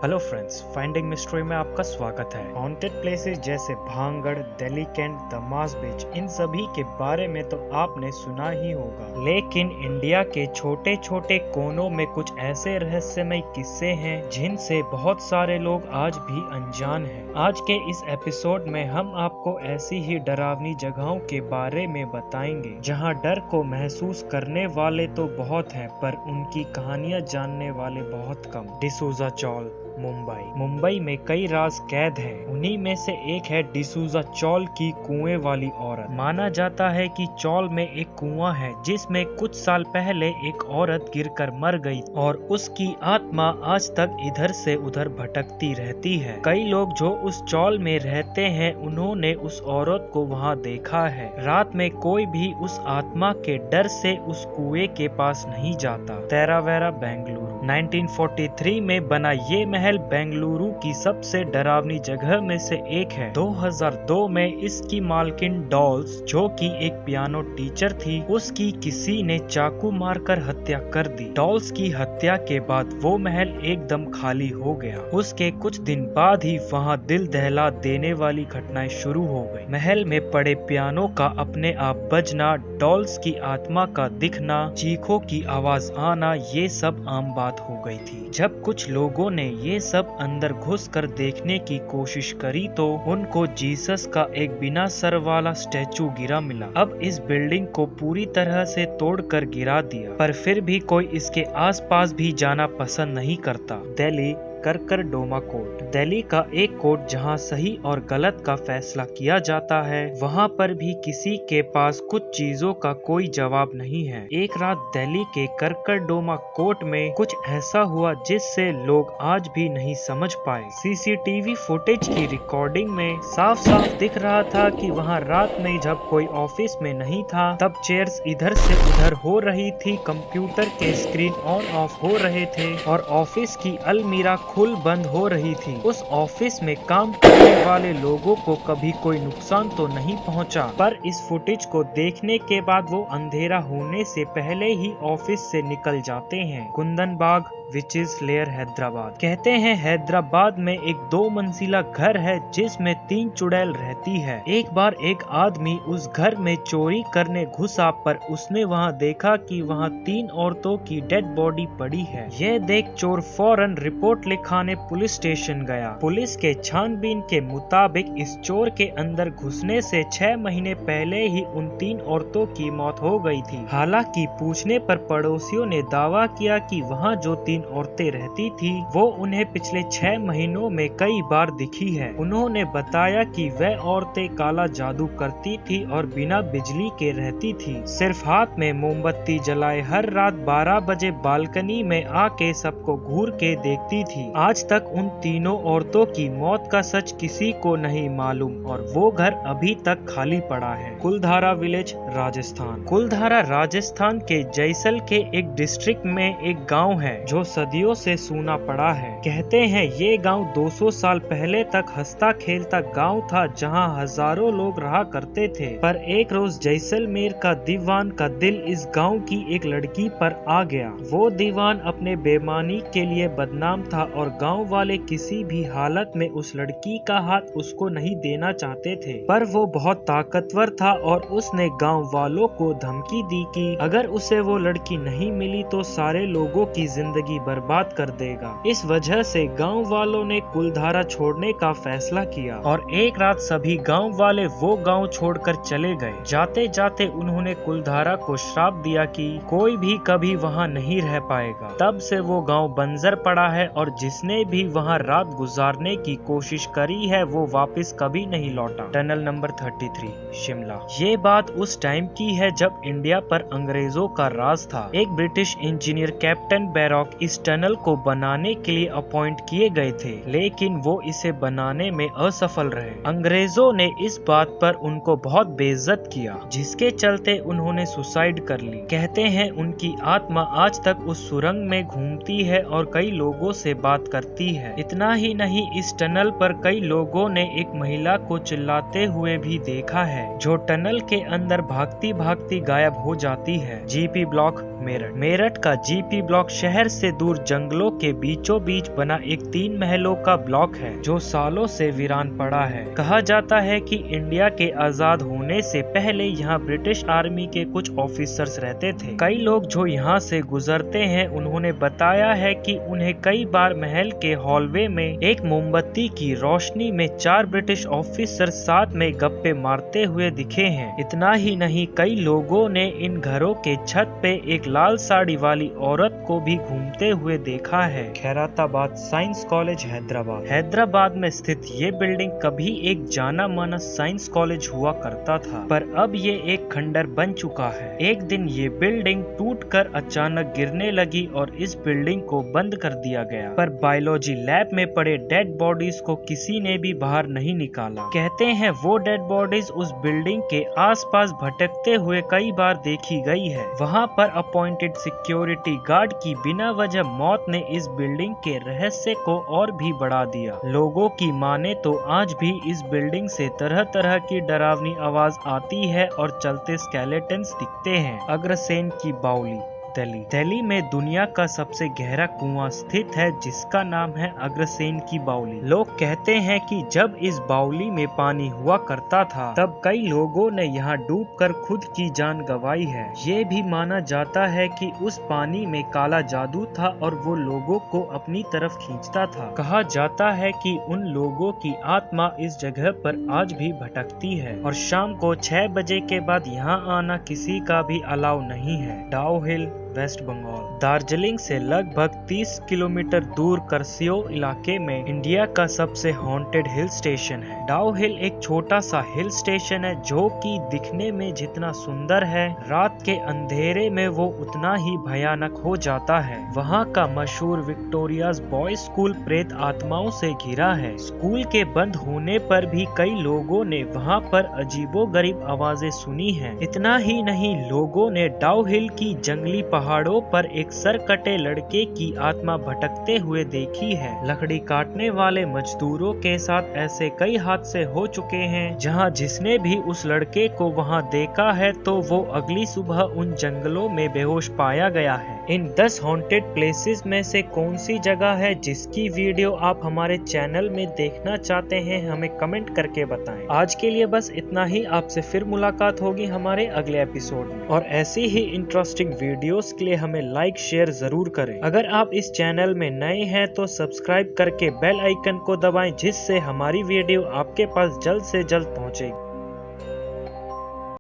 Hello friends, finding mystery में आपका स्वागत है। हॉन्टेड प्लेसेस जैसे भांगड़, दिल्ली कैंट, दमास बीच, इन सभी के बारे में तो आपने सुना ही होगा, लेकिन इंडिया के छोटे छोटे कोनों में कुछ ऐसे रहस्यमय किस्से हैं जिनसे बहुत सारे लोग आज भी अनजान हैं। आज के इस एपिसोड में हम आपको ऐसी ही डरावनी जगहों के बारे में बताएंगे जहां डर को महसूस करने वाले तो बहुत हैं, पर उनकी कहानियां जानने वाले बहुत कम। डिसूजा चौल, मुंबई में कई राज कैद हैं। उन्हीं में से एक है डिसूजा चौल की कुएं वाली औरत। माना जाता है कि चौल में एक कुआं है जिसमें कुछ साल पहले एक औरत गिरकर मर गई और उसकी आत्मा आज तक इधर से उधर भटकती रहती है। कई लोग जो उस चौल में रहते हैं उन्होंने उस औरत को वहां देखा है। रात में कोई भी उस आत्मा के डर से उस कुएं के पास नहीं जाता। तेरावेरा बेंगलुरु 1943 में बना ये महल बेंगलुरु की सबसे डरावनी जगह में से एक है। 2002 में इसकी मालकिन डॉल्स, जो कि एक पियानो टीचर थी, उसकी किसी ने चाकू मारकर हत्या कर दी। डॉल्स की हत्या के बाद वो महल एकदम खाली हो गया। उसके कुछ दिन बाद ही वहाँ दिल दहला देने वाली घटनाएं शुरू हो गई। महल में पड़े पियानो का अपने आप बजना, डॉल्स की आत्मा का दिखना, चीखों की आवाज आना, ये सब आम बात हो गई थी। जब कुछ लोगों ने ये सब अंदर घुसकर देखने की कोशिश करी तो उनको जीसस का एक बिना सर वाला स्टैचू गिरा मिला। अब इस बिल्डिंग को पूरी तरह से तोड़कर गिरा दिया, पर फिर भी कोई इसके आसपास भी जाना पसंद नहीं करता। दिल्ली करकरडोमा कोर्ट, दिल्ली का एक कोर्ट जहां सही और गलत का फैसला किया जाता है, वहां पर भी किसी के पास कुछ चीजों का कोई जवाब नहीं है। एक रात दिल्ली के करकरडोमा कोर्ट में कुछ ऐसा हुआ जिससे लोग आज भी नहीं समझ पाए। सीसीटीवी फुटेज की रिकॉर्डिंग में साफ साफ दिख रहा था कि वहां रात में जब कोई ऑफिस में नहीं था तब चेयर्स इधर से उधर हो रही थी, कंप्यूटर के स्क्रीन ऑन ऑफ हो रहे थे और ऑफिस की अलमीरा खुल बंद हो रही थी। उस ऑफिस में काम करने वाले लोगों को कभी कोई नुकसान तो नहीं पहुंचा, पर इस फुटेज को देखने के बाद वो अंधेरा होने से पहले ही ऑफिस से निकल जाते हैं। कुंदन बाग विचेस लेयर हैदराबाद। कहते हैं हैदराबाद में एक 2 मंजिला घर है जिसमें 3 चुड़ैल रहती है। एक बार एक आदमी उस घर में चोरी करने घुसा, पर उसने वहां देखा कि वहां 3 औरतों की डेड बॉडी पड़ी है। यह देख चोर फौरन रिपोर्ट लिखाने पुलिस स्टेशन गया। पुलिस के छानबीन के मुताबिक इस चोर के अंदर घुसने से 6 महीने पहले ही उन 3 औरतों की मौत हो गई थी। हालांकि पूछने पर पड़ोसियों ने दावा किया कि वहां जो 3 औरतें रहती थी वो उन्हें पिछले 6 महीनों में कई बार दिखी है। उन्होंने बताया कि वह औरतें काला जादू करती थी और बिना बिजली के रहती थी। सिर्फ हाथ में मोमबत्ती जलाए हर रात 12 बजे बालकनी में आके सबको घूर के देखती थी। आज तक उन तीनों औरतों की मौत का सच किसी को नहीं मालूम और वो घर अभी तक खाली पड़ा है। कुलधारा विलेज राजस्थान। कुलधारा राजस्थान के जैसल के एक डिस्ट्रिक्ट में एक गाँव है जो सदियों से सूना पड़ा है। कहते हैं ये गांव 200 साल पहले तक हंसता खेलता गांव था जहां हजारों लोग रहा करते थे। पर एक रोज जैसलमेर का दीवान का दिल इस गांव की एक लड़की पर आ गया। वो दीवान अपने बेईमानी के लिए बदनाम था और गांव वाले किसी भी हालत में उस लड़की का हाथ उसको नहीं देना चाहते थे। पर वो बहुत ताकतवर था और उसने गाँव वालों को धमकी दी कि अगर उसे वो लड़की नहीं मिली तो सारे लोगों की जिंदगी बर्बाद कर देगा। इस वजह से गांव वालों ने कुलधारा छोड़ने का फैसला किया और एक रात सभी गांव वाले वो गांव छोड़कर चले गए। जाते जाते उन्होंने कुलधारा को श्राप दिया कि कोई भी कभी वहां नहीं रह पाएगा। तब से वो गांव बंजर पड़ा है और जिसने भी वहां रात गुजारने की कोशिश करी है वो वापस कभी नहीं लौटा। Tunnel number 33 Shimla. ये बात उस टाइम की है जब इंडिया पर अंग्रेजों का राज था। एक ब्रिटिश इंजीनियर कैप्टन बैरॉक इस टनल को बनाने के लिए अपॉइंट किए गए थे, लेकिन वो इसे बनाने में असफल रहे। अंग्रेजों ने इस बात पर उनको बहुत बेइज्जत किया, जिसके चलते उन्होंने सुसाइड कर ली। कहते हैं उनकी आत्मा आज तक उस सुरंग में घूमती है और कई लोगों से बात करती है। इतना ही नहीं, इस टनल पर कई लोगों ने एक महिला को चिल्लाते हुए भी देखा है जो टनल के अंदर भागती भागती गायब हो जाती है। जीपी ब्लॉक मेरठ का जीपी ब्लॉक शहर से दूर जंगलों के बीचों बीच बना एक 3 महलों का ब्लॉक है जो सालों से वीरान पड़ा है। कहा जाता है कि इंडिया के आजाद होने से पहले यहाँ ब्रिटिश आर्मी के कुछ ऑफिसर्स रहते थे। कई लोग जो यहाँ से गुजरते हैं उन्होंने बताया है कि उन्हें कई बार महल के हॉलवे में एक मोमबत्ती की रोशनी में 4 ब्रिटिश ऑफिसर साथ में गप्पे मारते हुए दिखे हैं। इतना ही नहीं, कई लोगों ने इन घरों के छत पे एक लाल साड़ी वाली औरत को भी घूमते हुए देखा है। खैराताबाद साइंस कॉलेज हैदराबाद में स्थित ये बिल्डिंग कभी एक जाना माना साइंस कॉलेज हुआ करता था, पर अब ये एक खंडर बन चुका है। एक दिन ये बिल्डिंग टूटकर अचानक गिरने लगी और इस बिल्डिंग को बंद कर दिया गया, पर बायोलॉजी लैब में पड़े डेड बॉडीज को किसी ने भी बाहर नहीं निकाला। कहते हैं वो डेड बॉडीज उस बिल्डिंग के आसपास भटकते हुए कई बार देखी गई है। वहाँ पर अपॉइंटेड सिक्योरिटी गार्ड की बिना वजह मौत ने इस बिल्डिंग के रहस्य को और भी बढ़ा दिया। लोगों की माने तो आज भी इस बिल्डिंग से तरह तरह की डरावनी आवाज आती है और चलते स्केलेटन्स दिखते हैं। अग्रसेन की बावली दिल्ली में दुनिया का सबसे गहरा कुआं स्थित है जिसका नाम है अग्रसेन की बावली। लोग कहते हैं कि जब इस बावली में पानी हुआ करता था तब कई लोगों ने यहाँ डूबकर खुद की जान गंवाई है। ये भी माना जाता है कि उस पानी में काला जादू था और वो लोगों को अपनी तरफ खींचता था। कहा जाता है कि उन लोगों की आत्मा इस जगह पर आज भी भटकती है और शाम को 6 बजे के बाद यहाँ आना किसी का भी अलाउ नहीं है। डाउ हिल वेस्ट बंगाल दार्जिलिंग से लगभग 30 किलोमीटर दूर करसियो इलाके में इंडिया का सबसे हॉन्टेड हिल स्टेशन है। डाउ हिल एक छोटा सा हिल स्टेशन है जो कि दिखने में जितना सुंदर है, रात के अंधेरे में वो उतना ही भयानक हो जाता है। वहाँ का मशहूर विक्टोरियाज बॉयज स्कूल प्रेत आत्माओं से घिरा है। स्कूल के बंद होने पर भी कई लोगों ने वहाँ पर अजीबोगरीब आवाजें सुनी हैं। इतना ही नहीं, लोगों ने डाउ हिल की जंगली पहाड़ों पर एक सरकटे लड़के की आत्मा भटकते हुए देखी है। लकड़ी काटने वाले मजदूरों के साथ ऐसे कई हादसे हो चुके हैं जहां जिसने भी उस लड़के को वहां देखा है तो वो अगली सुबह उन जंगलों में बेहोश पाया गया है। इन 10 हॉन्टेड प्लेसेस में से कौन सी जगह है जिसकी वीडियो आप हमारे चैनल में देखना चाहते हैं, हमें कमेंट करके बताएं। आज के लिए बस इतना ही। आपसे फिर मुलाकात होगी हमारे अगले एपिसोड में, और ऐसी ही इंटरेस्टिंग वीडियोस के लिए हमें लाइक शेयर जरूर करें। अगर आप इस चैनल में नए हैं तो सब्सक्राइब करके बेल आइकन को दबाएं जिससे हमारी वीडियो आपके पास जल्द से जल्द पहुंचेगी।